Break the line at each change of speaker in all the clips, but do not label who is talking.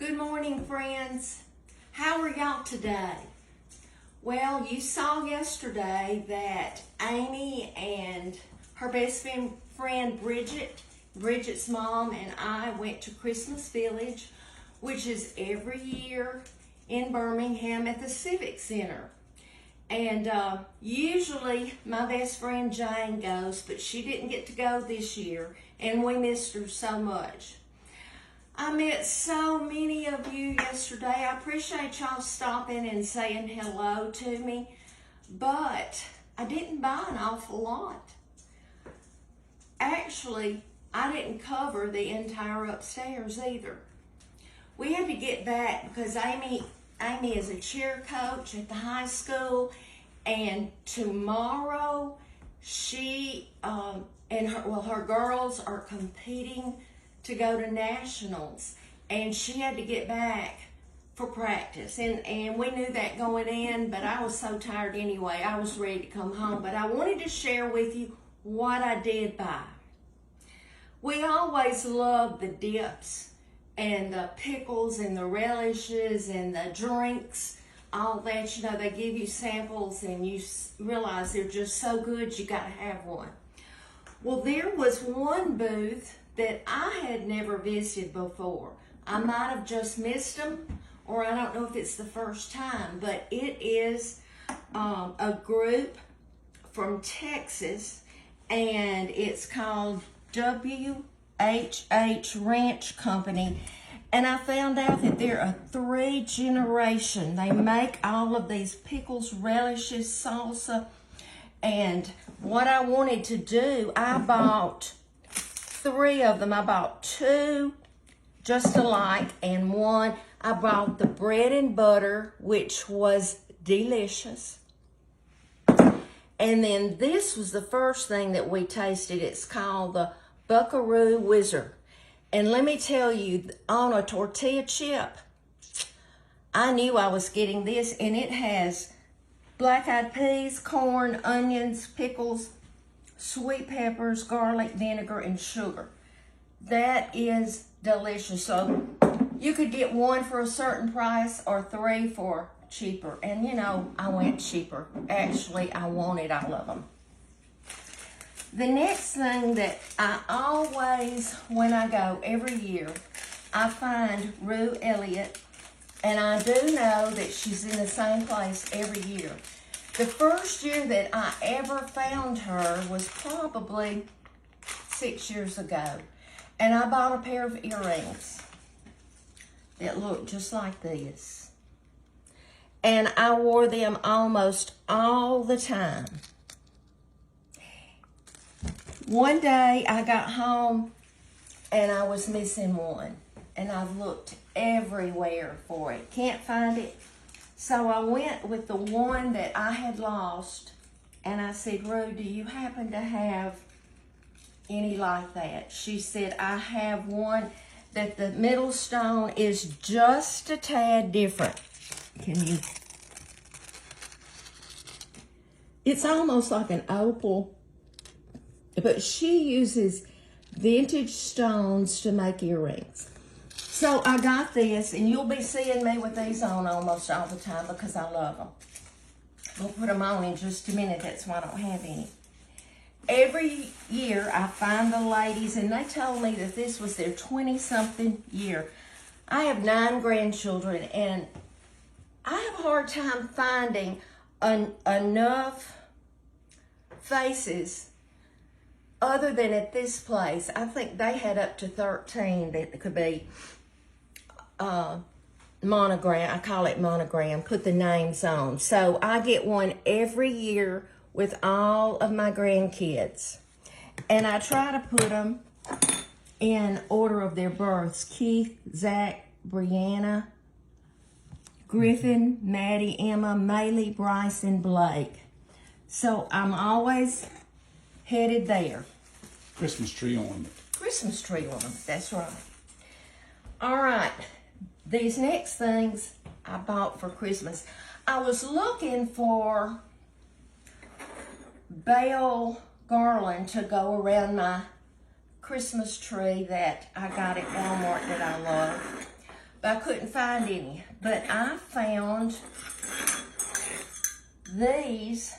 Good morning, friends. How are y'all today? Well, you saw yesterday that Amy and her best friend Bridget's mom and I went to Christmas Village, which is every year in Birmingham at the Civic Center. And usually my best friend Jane goes, but she didn't get to go this year, and we missed her so much. I met so many of you yesterday. I appreciate y'all stopping and saying hello to me, but I didn't buy an awful lot. Actually, I didn't cover the entire upstairs either. We had to get back because Amy is a cheer coach at the high school, and tomorrow she and her girls are competing to go to nationals, and she had to get back for practice, and we knew that going in, but I was so tired anyway. I was ready to come home, but I wanted to share with you what I did buy. We always love the dips and the pickles and the relishes and the drinks, all that. You know, they give you samples and you realize they're just so good, you got to have one. Well, there was one booth that I had never visited before. I might have just missed them, or I don't know if it's the first time, but it is a group from Texas, and it's called WHH Ranch Company. And I found out that they're a 3-generation. They make all of these pickles, relishes, salsa. And what I wanted to do, I bought 3 of them. I bought 2 just alike, and 1, I bought the bread and butter, which was delicious. And then this was the first thing that we tasted. It's called the Buckaroo Whizzer. And let me tell you, on a tortilla chip, I knew I was getting this, and it has black-eyed peas, corn, onions, pickles, sweet peppers, garlic, vinegar, and sugar. That is delicious. So you could get 1 for a certain price or 3 for cheaper. And you know, I went cheaper. Actually, I wanted all of them. The next thing that I always, when I go every year, I find Rue Elliot, and I do know that she's in the same place every year. The first year that I ever found her was probably 6 years ago. And I bought a pair of earrings that looked just like this. And I wore them almost all the time. One day I got home and I was missing one. And I've looked everywhere for it. Can't find it. So I went with the one that I had lost, and I said, Rue, do you happen to have any like that? She said, I have one that the middle stone is just a tad different. Can you? It's almost like an opal, but she uses vintage stones to make earrings. So I got this, and you'll be seeing me with these on almost all the time because I love them. We'll put them on in just a minute. That's why I don't have any. Every year I find the ladies, and they told me that this was their 20-something year. I have 9 grandchildren, and I have a hard time finding enough faces other than at this place. I think they had up to 13 that could be monogram. I call it monogram, put the names on. So I get one every year with all of my grandkids. And I try to put them in order of their births. Keith, Zach, Brianna, Griffin, Maddie, Emma, Maylee, Bryce, and Blake. So I'm always headed there.
Christmas tree ornament.
Christmas tree ornament, that's right. All right, these next things I bought for Christmas. I was looking for Bale Garland to go around my Christmas tree that I got at Walmart that I love. but I couldn't find any. But I found these,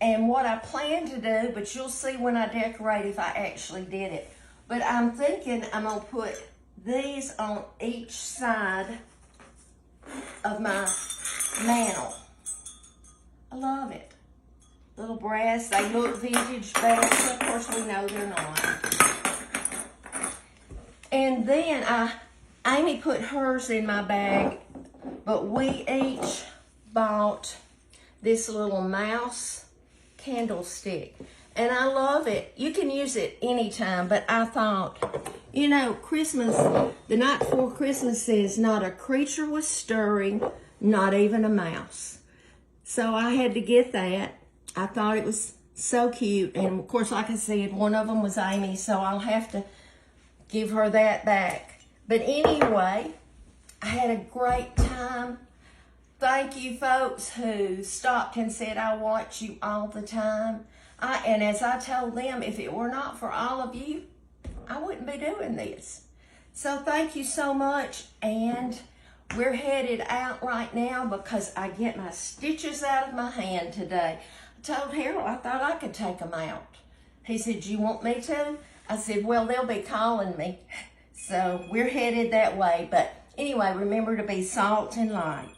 and what I plan to do, but you'll see when I decorate if I actually did it. But I'm thinking I'm gonna put these on each side of my mantle. I love it. Little brass, they look vintage bells. Of course we know they're not. And then Amy put hers in my bag, but we each bought this little mouse candlestick. And I love it. You can use it anytime, but I thought, you know, Christmas, the night before Christmas says, not a creature was stirring, not even a mouse. So I had to get that. I thought it was so cute. And of course, like I said, one of them was Amy, so I'll have to give her that back. But anyway, I had a great time. Thank you folks who stopped and said, I watch you all the time. And as I told them, if it were not for all of you, I wouldn't be doing this. So thank you so much. And we're headed out right now because I get my stitches out of my hand today. I told Harold I thought I could take them out. He said, you want me to? I said, well, they'll be calling me. So we're headed that way. But anyway, remember to be salt and light.